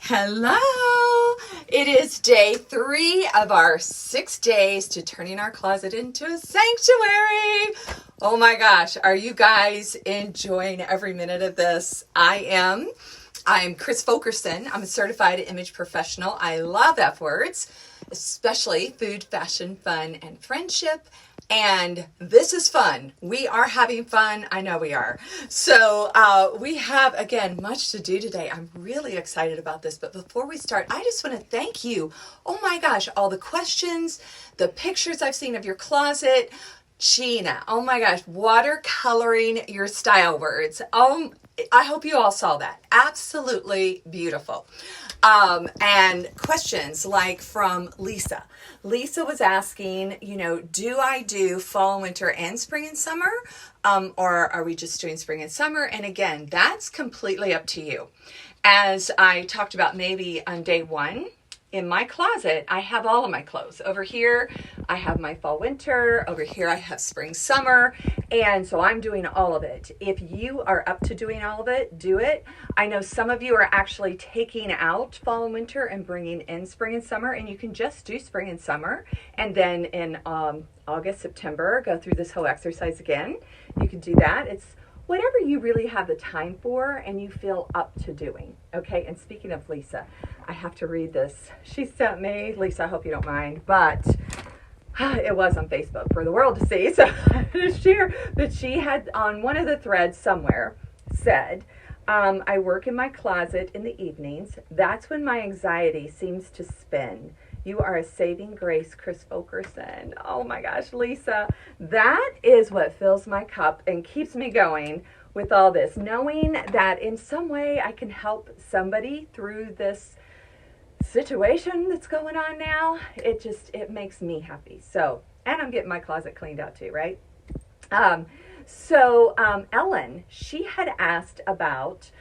Hello! It is day 3 of our 6 days to turning our closet into a sanctuary. Oh my gosh, are you guys enjoying every minute of this? I am. I'm Chris Fulkerson. I'm a certified image professional. I love F words, especially food, fashion, fun, and friendship. And this is fun. We are having fun. I know we are. So we have, again, much to do today. I'm really excited about this. But before we start, I just want to thank you. Oh my gosh, all the questions, the pictures I've seen of your closet. Gina, oh my gosh, watercoloring your style words. I hope you all saw that. Absolutely beautiful. And questions like from Lisa. Lisa was asking, do I do fall, winter, and spring and summer? Or are we just doing spring and summer? And again, that's completely up to you. As I talked about maybe on day 1, in my closet, I have all of my clothes. Over here, I have my fall, winter. Over here, I have spring, summer. And so I'm doing all of it. If you are up to doing all of it, do it. I know some of you are actually taking out fall and winter and bringing in spring and summer. And you can just do spring and summer. And then in August, September, go through this whole exercise again. You can do that. It's whatever you really have the time for and you feel up to doing. Okay, and speaking of Lisa, I have to read this. She sent me, Lisa, I hope you don't mind, but it was on Facebook for the world to see, so to share. But she had on one of the threads somewhere said, I work in my closet in the evenings. That's when my anxiety seems to spin. You are a saving grace, Chris Fulkerson. Oh my gosh, Lisa, that is what fills my cup and keeps me going with all this. Knowing that in some way I can help somebody through this situation that's going on now, it makes me happy. So, and I'm getting my closet cleaned out too, right? Ellen, she had asked about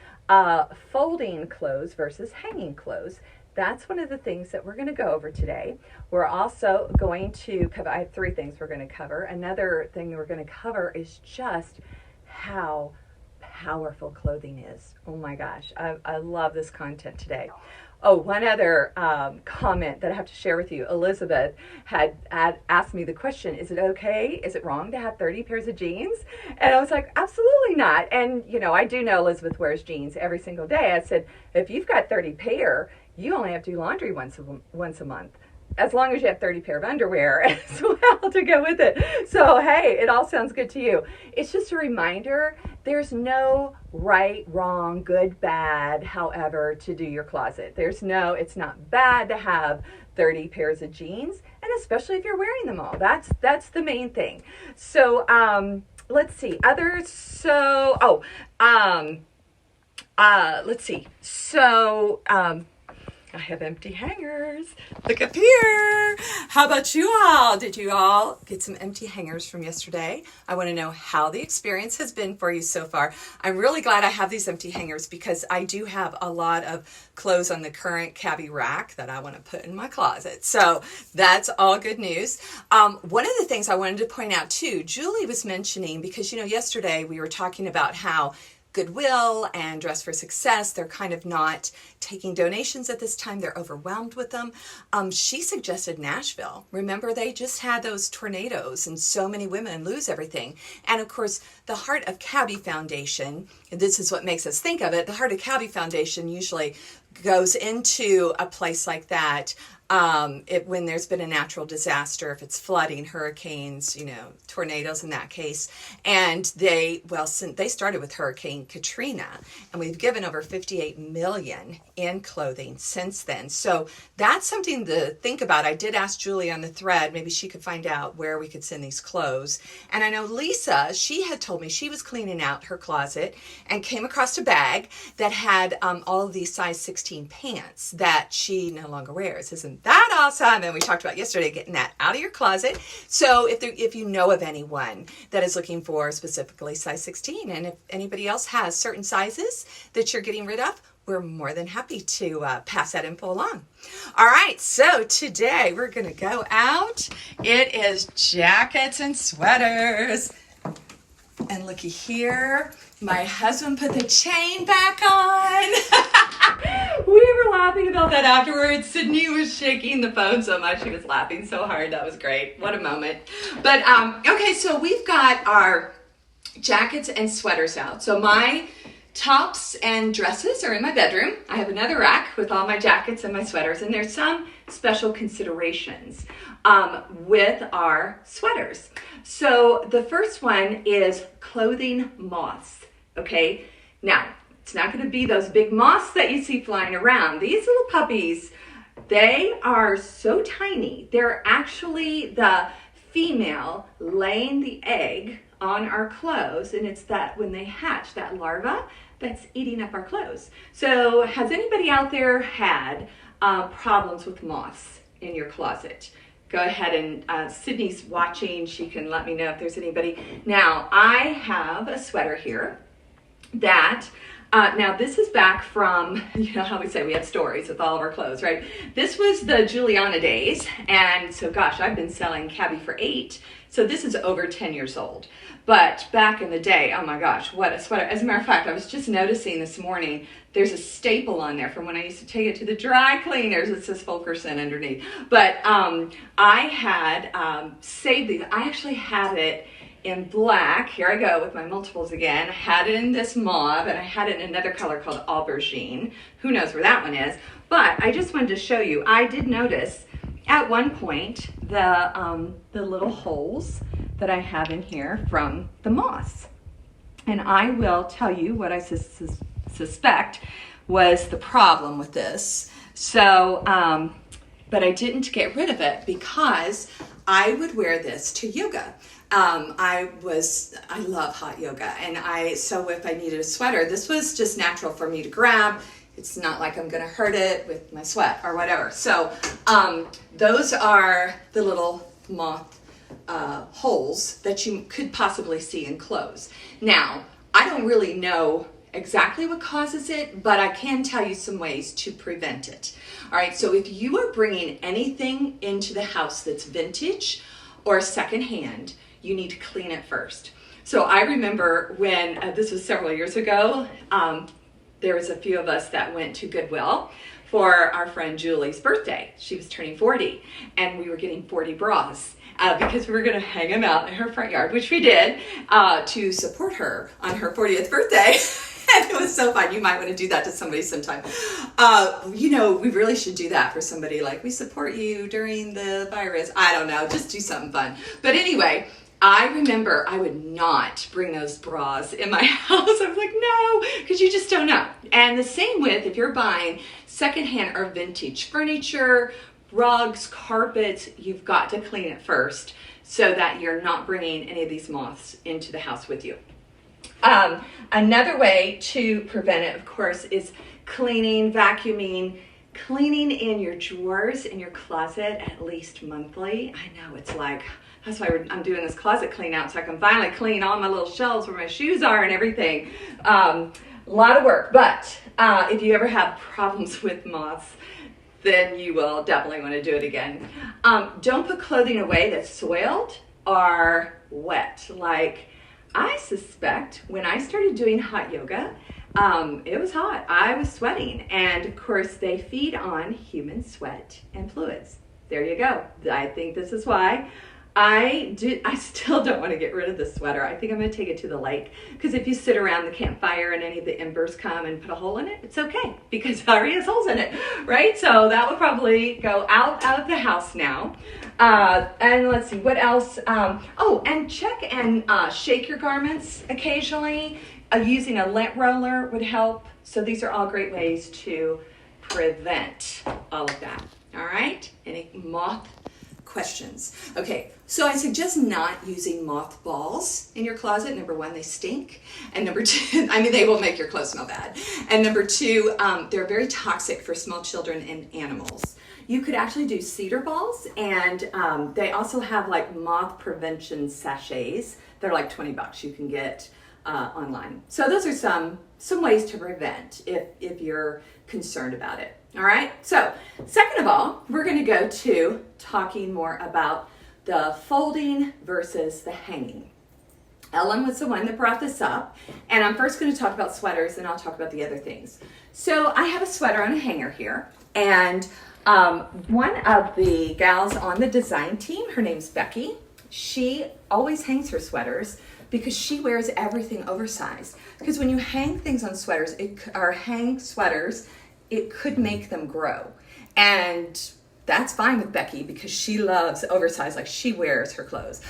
folding clothes versus hanging clothes. That's one of the things that we're going to go over today. We're also going to cover, I have 3 things we're going to cover. Another thing that we're going to cover is just how powerful clothing is. Oh my gosh, I love this content today. Oh, one other comment that I have to share with you. Elizabeth had asked me the question, is it okay? Is it wrong to have 30 pairs of jeans? And I was like, absolutely not. And, I do know Elizabeth wears jeans every single day. I said, if you've got 30 pair, you only have to do laundry once a month, as long as you have 30 pair of underwear as well to go with it. So, hey, it all sounds good to you. It's just a reminder, there's no right, wrong, good, bad, however, to do your closet. It's not bad to have 30 pairs of jeans, and especially if you're wearing them all. That's the main thing. So, let's see. Others, so, let's see. So, I have empty hangers. Look up here. How about you all? Did you all get some empty hangers from yesterday? I want to know how the experience has been for you so far. I'm really glad I have these empty hangers because I do have a lot of clothes on the current cabbie rack that I want to put in my closet. So that's all good news. One of the things I wanted to point out too, Julie was mentioning, because yesterday we were talking about how Goodwill and Dress for Success, they're kind of not taking donations at this time. They're overwhelmed with them. She suggested Nashville. Remember, they just had those tornadoes and so many women lose everything. And of course, the Heart of Cabbie Foundation, and this is what makes us think of it, the Heart of Cabbie Foundation usually goes into a place like that when there's been a natural disaster, if it's flooding, hurricanes, tornadoes in that case. And they started with Hurricane Katrina, and we've given over $58 million in clothing since then. So that's something to think about. I did ask Julie on the thread, maybe she could find out where we could send these clothes. And I know Lisa, she had told me she was cleaning out her closet and came across a bag that had all of these size 16 pants that she no longer wears. Isn't that awesome? And we talked about yesterday getting that out of your closet. So if you know of anyone that is looking for specifically size 16, and if anybody else has certain sizes that you're getting rid of, we're more than happy to pass that info along. All right, so today we're going to go out. It is jackets and sweaters. And looky here, my husband put the chain back on. We were laughing about that afterwards. Sydney was shaking the phone so much. She was laughing so hard. That was great. What a moment. But, okay, so we've got our jackets and sweaters out. So my tops and dresses are in my bedroom. I have another rack with all my jackets and my sweaters, and there's some special considerations with our sweaters. So the first one is clothing moths, okay? Now, it's not going to be those big moths that you see flying around. These little puppies, they are so tiny. They're actually the female laying the egg on our clothes, and it's that when they hatch, that larva that's eating up our clothes. So has anybody out there had problems with moths in your closet? Go ahead and Sydney's watching. She can let me know if there's anybody. Now, I have a sweater here that now this is back from, you know how we say we have stories with all of our clothes, right? This was the Juliana days, and so gosh, I've been selling Cabby for 8, so this is over 10 years old. But back in the day, oh my gosh, what a sweater. As a matter of fact, I was just noticing this morning, there's a staple on there from when I used to take it to the dry cleaners. It says Fulkerson underneath. But I had saved these. I actually have it in black. Here I go with my multiples again. I had it in this mauve, and I had it in another color called aubergine. Who knows where that one is? But I just wanted to show you. I did notice at one point the little holes that I have in here from the moths. And I will tell you what I suspect was the problem with this. So, but I didn't get rid of it because I would wear this to yoga. I love hot yoga, and so if I needed a sweater, this was just natural for me to grab. It's not like I'm gonna hurt it with my sweat or whatever. So those are the little moth holes that you could possibly see in clothes. Now, I don't really know exactly what causes it, but I can tell you some ways to prevent it. All right, so if you are bringing anything into the house that's vintage or secondhand, you need to clean it first. So I remember when, this was several years ago, there was a few of us that went to Goodwill for our friend Julie's birthday. She was turning 40, and we were getting 40 bras. Because we were going to hang them out in her front yard, which we did, to support her on her 40th birthday. And it was so fun. You might want to do that to somebody sometime. You know, we really should do that for somebody, like, we support you during the virus. I don't know, just do something fun. But anyway, I remember I would not bring those bras in my house. I was like, no, because you just don't know. And the same with if you're buying secondhand or vintage furniture, rugs, carpets, you've got to clean it first so that you're not bringing any of these moths into the house with you. Another way to prevent it, of course, is cleaning, vacuuming, cleaning in your drawers in your closet at least monthly. I know, it's like, that's why I'm doing this closet clean out, so I can finally clean all my little shelves where my shoes are and everything. A lot of work, but if you ever have problems with moths, then you will definitely want to do it again. Don't put clothing away that's soiled or wet. Like, I suspect when I started doing hot yoga, it was hot. I was sweating. And of course, they feed on human sweat and fluids. There you go. I think this is why I still don't want to get rid of the sweater. I think I'm going to take it to the lake, because if you sit around the campfire and any of the embers come and put a hole in it, it's okay, because it already has holes in it, right? So that would probably go out of the house now. And let's see, what else? Oh, and check and shake your garments occasionally. Using a lint roller would help. So these are all great ways to prevent all of that. All right? Any moth questions? Okay, so I suggest not using moth balls in your closet. Number one, they stink. And number two, I mean, they will make your clothes smell bad. And number two, they're very toxic for small children and animals. You could actually do cedar balls, and they also have like moth prevention sachets. They're like $20 you can get online. So those are some ways to prevent if you're concerned about it. All right, so second of all, we're going to go to talking more about the folding versus the hanging. Ellen was the one that brought this up, and I'm first going to talk about sweaters, and I'll talk about the other things. So I have a sweater on a hanger here, and one of the gals on the design team, her name's Becky, she always hangs her sweaters because she wears everything oversized. Because when you hang things on sweaters, hang sweaters, it could make them grow. And that's fine with Becky because she loves oversized, like she wears her clothes.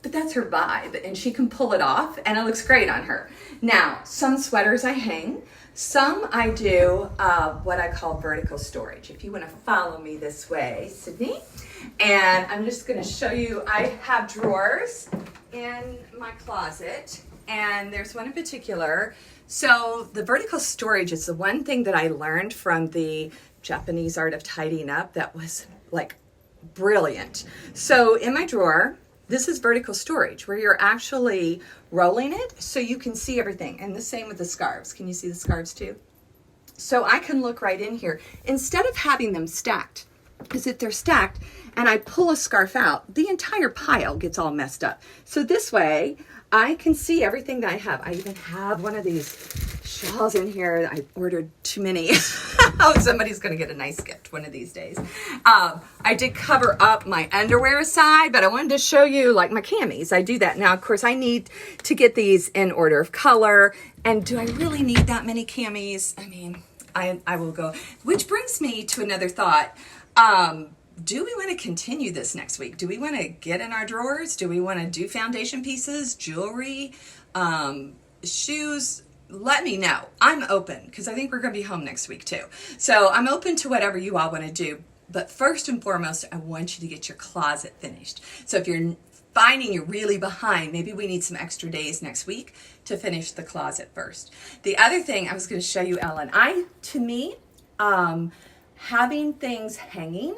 But that's her vibe, and she can pull it off, and it looks great on her. Now, some sweaters I hang, some I do what I call vertical storage. If you want to follow me this way, Sydney, and I'm just going to show you, I have drawers in my closet, and there's one in particular. So the vertical storage is the one thing that I learned from the Japanese art of tidying up that was like brilliant. So in my drawer, this is vertical storage where you're actually rolling it so you can see everything. And the same with the scarves. Can you see the scarves too? So I can look right in here instead of having them stacked. Because if they're stacked and I pull a scarf out, the entire pile gets all messed up. So this way I can see everything that I have. I even have one of these shawls in here. I ordered too many. Oh, somebody's going to get a nice gift one of these days. I did cover up my underwear side, but I wanted to show you like my camis. I do that now. Of course, I need to get these in order of color. And do I really need that many camis? I mean, I will go. Which brings me to another thought. Do we want to continue this next week? Do we want to get in our drawers? Do we want to do foundation pieces, jewelry, shoes? Let me know. I'm open because I think we're going to be home next week too. So I'm open to whatever you all want to do. But first and foremost, I want you to get your closet finished. So if you're finding you're really behind, maybe we need some extra days next week to finish the closet first. The other thing I was going to show you, Ellen, to me, having things hanging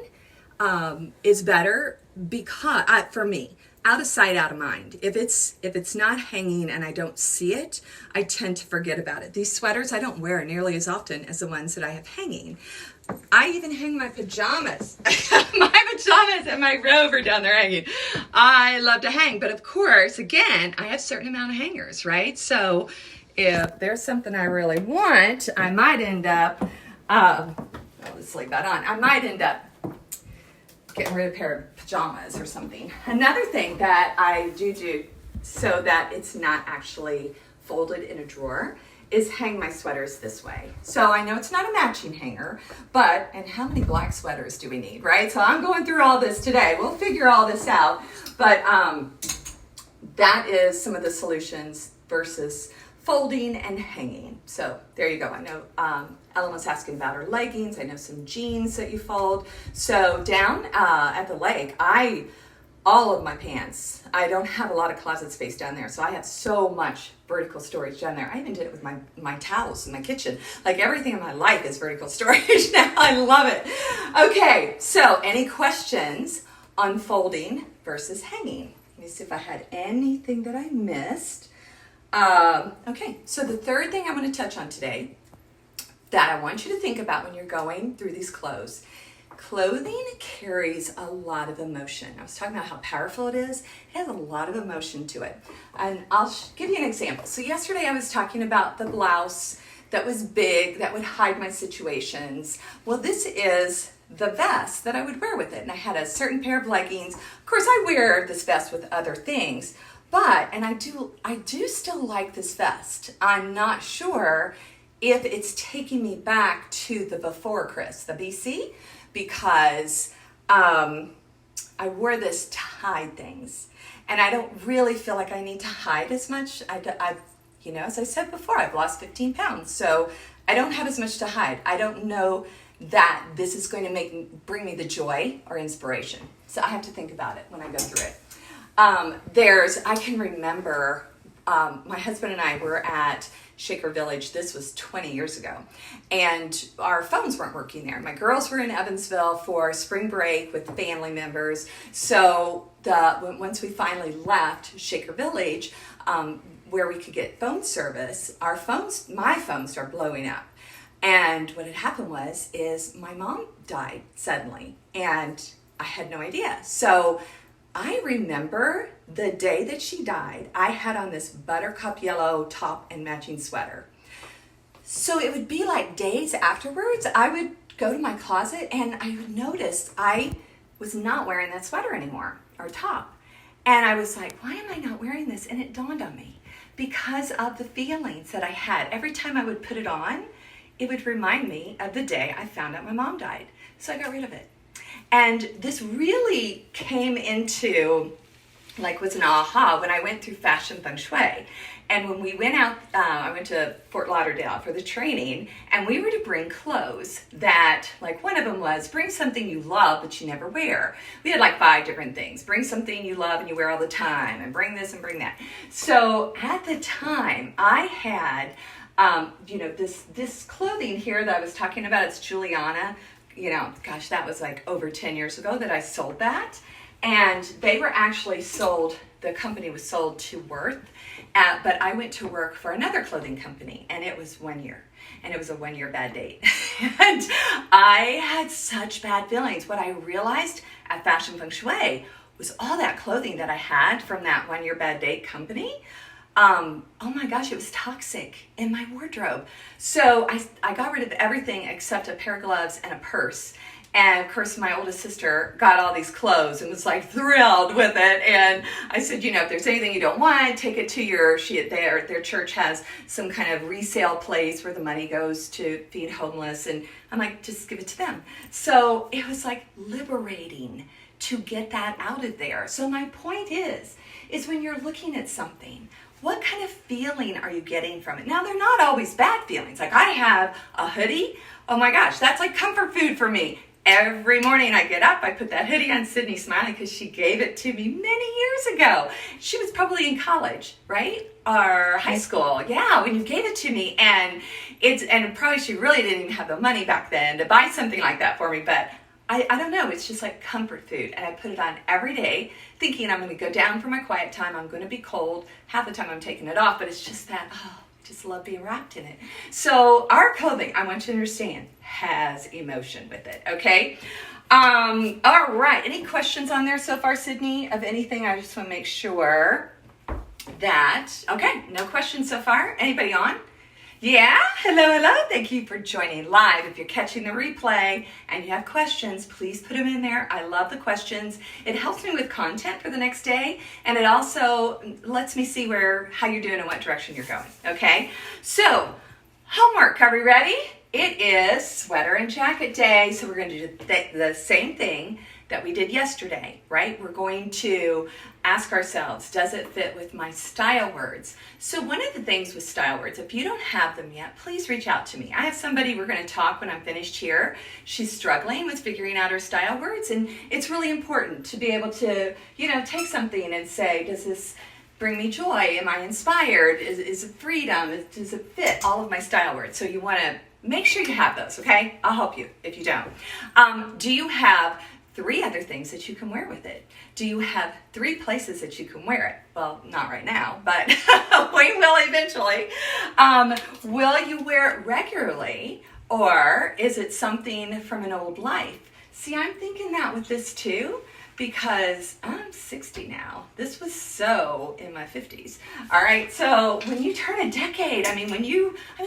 is better because for me, out of sight, out of mind. If it's not hanging and I don't see it, I tend to forget about it. These sweaters I don't wear nearly as often as the ones that I have hanging. I even hang my pajamas. My pajamas and my robe are down there hanging. I love to hang, but of course, again, I have a certain amount of hangers, right? So if there's something I really want, I might end up, let's leave that on. I might end up getting rid of a pair of pajamas or something. Another thing that I do so that it's not actually folded in a drawer is hang my sweaters this way. So I know it's not a matching hanger, and how many black sweaters do we need, right? So I'm going through all this today. We'll figure all this out. But that is some of the solutions versus folding and hanging. So there you go. I know Ellen was asking about her leggings. I know some jeans that you fold. So down at the leg, all of my pants, I don't have a lot of closet space down there. So I have so much vertical storage down there. I even did it with my towels in my kitchen. Like everything in my life is vertical storage now. I love it. Okay, so any questions on folding versus hanging? Let me see if I had anything that I missed. Okay, so the third thing I want to touch on today that I want you to think about when you're going through these clothes. Clothing carries a lot of emotion. I was talking about how powerful it is. It has a lot of emotion to it. And I'll give you an example. So yesterday I was talking about the blouse that was big, that would hide my situations. Well, this is the vest that I would wear with it. And I had a certain pair of leggings. Of course, I wear this vest with other things. And I do still like this vest. I'm not sure if it's taking me back to the before Chris, the BC, because I wore this to hide things. And I don't really feel like I need to hide as much. As I said before, I've lost 15 pounds. So I don't have as much to hide. I don't know that this is going to bring me the joy or inspiration. So I have to think about it when I go through it. I can remember my husband and I were at Shaker Village. This was 20 years ago. And our phones weren't working there. My girls were in Evansville for spring break with family members. So once we finally left Shaker Village, where we could get phone service, my phone started blowing up. And what had happened is my mom died suddenly. And I had no idea. So I remember the day that she died, I had on this buttercup yellow top and matching sweater. So it would be like days afterwards, I would go to my closet and I would notice I was not wearing that sweater anymore, or top. And I was like, why am I not wearing this? And it dawned on me, because of the feelings that I had. Every time I would put it on, it would remind me of the day I found out my mom died. So I got rid of it. And this really came into, like, was an aha when I went through fashion feng shui. And when we went out, I went to Fort Lauderdale for the training, and we were to bring clothes that, like, one of them was bring something you love but you never wear. We had like 5 different things. Bring something you love and you wear all the time, and bring this and bring that. So at the time, I had, this clothing here that I was talking about. It's Juliana. Gosh, that was like over 10 years ago that I sold that. And they were actually sold, the company was sold to Worth, but I went to work for another clothing company, and it was 1 year. And it was a 1 year bad date. And I had such bad feelings. What I realized at Fashion Feng Shui was all that clothing that I had from that 1 year bad date company. Oh my gosh, it was toxic in my wardrobe. So I got rid of everything except a pair of gloves and a purse. And of course, my oldest sister got all these clothes and was like thrilled with it. And I said, if there's anything you don't want, take it to their church has some kind of resale place where the money goes to feed homeless. And I'm like, just give it to them. So it was like liberating to get that out of there. So my point is when you're looking at something, what kind of feeling are you getting from it? Now, they're not always bad feelings. Like, I have a hoodie. Oh my gosh, that's like comfort food for me. Every morning I get up, I put that hoodie on. Sydney's smiling because she gave it to me many years ago. She was probably in college, right? Or high school. Yeah, when you gave it to me. And probably she really didn't even have the money back then to buy something like that for me. But I don't know, it's just like comfort food. And I put it on every day thinking I'm going to go down for my quiet time. I'm going to be cold. Half the time I'm taking it off, but it's just that, I just love being wrapped in it. So our clothing, I want you to understand, has emotion with it, okay? All right, any questions on there so far, Sydney, of anything? I just want to make sure that, okay, no questions so far. Anybody on? Yeah, hello. Thank you for joining live. If you're catching the replay and you have questions, please put them in there. I love the questions. It helps me with content for the next day, and it also lets me see how you're doing and what direction you're going, okay? So, homework, are we ready? It is sweater and jacket day, so we're going to do the same thing that we did yesterday, right? We're going to ask ourselves, does it fit with my style words? So one of the things with style words, if you don't have them yet, please reach out to me. I have somebody, we're going to talk when I'm finished here. She's struggling with figuring out her style words, and it's really important to be able to, take something and say, does this bring me joy? Am I inspired? Is it freedom? Does it fit all of my style words? So you want to make sure you have those, okay? I'll help you if you don't. Do you have 3 other things that you can wear with it? Do you have 3 places that you can wear it? Well, not right now, but we will eventually. Will you wear it regularly, or is it something from an old life? See, I'm thinking that with this too, because I'm 60 now. This was so in my 50s. All right, so when you turn a decade,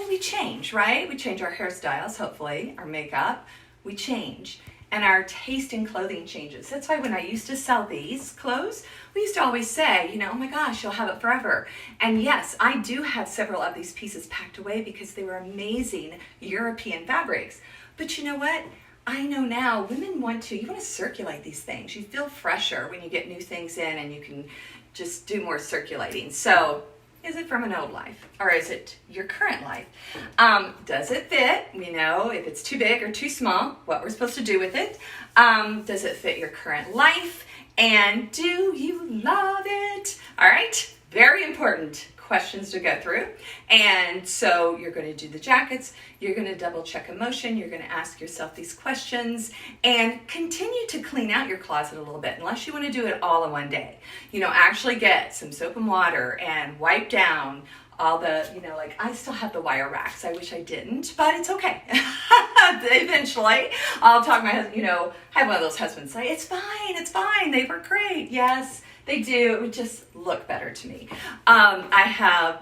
we change, right? We change our hairstyles, hopefully, our makeup, we change. And our taste in clothing changes. That's why when I used to sell these clothes, we used to always say, oh my gosh, you'll have it forever. And yes, I do have several of these pieces packed away because they were amazing European fabrics. But you know what? I know now women you want to circulate these things. You feel fresher when you get new things in, and you can just do more circulating. So, is it from an old life, or is it your current life? Does it fit? If it's too big or too small, what we're supposed to do with it. Does it fit your current life? And do you love it? All right, very important questions to go through. And so you're going to do the jackets, you're going to double check emotion, you're going to ask yourself these questions, and continue to clean out your closet a little bit, unless you want to do it all in one day. Actually get some soap and water and wipe down all the, like I still have the wire racks. I wish I didn't, but it's okay. Eventually, I'll talk my husband, I have one of those husbands say, it's fine. They work great. Yes, they do. It would just look better to me. I have,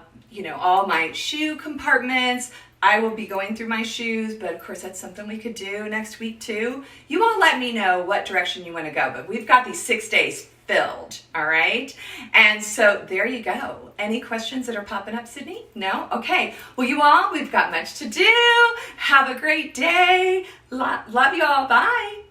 all my shoe compartments. I will be going through my shoes, but of course that's something we could do next week too. You all let me know what direction you want to go, but we've got these 6 days filled, all right? And so there you go. Any questions that are popping up, Sydney? No? Okay. Well, you all, we've got much to do. Have a great day. Love you all. Bye.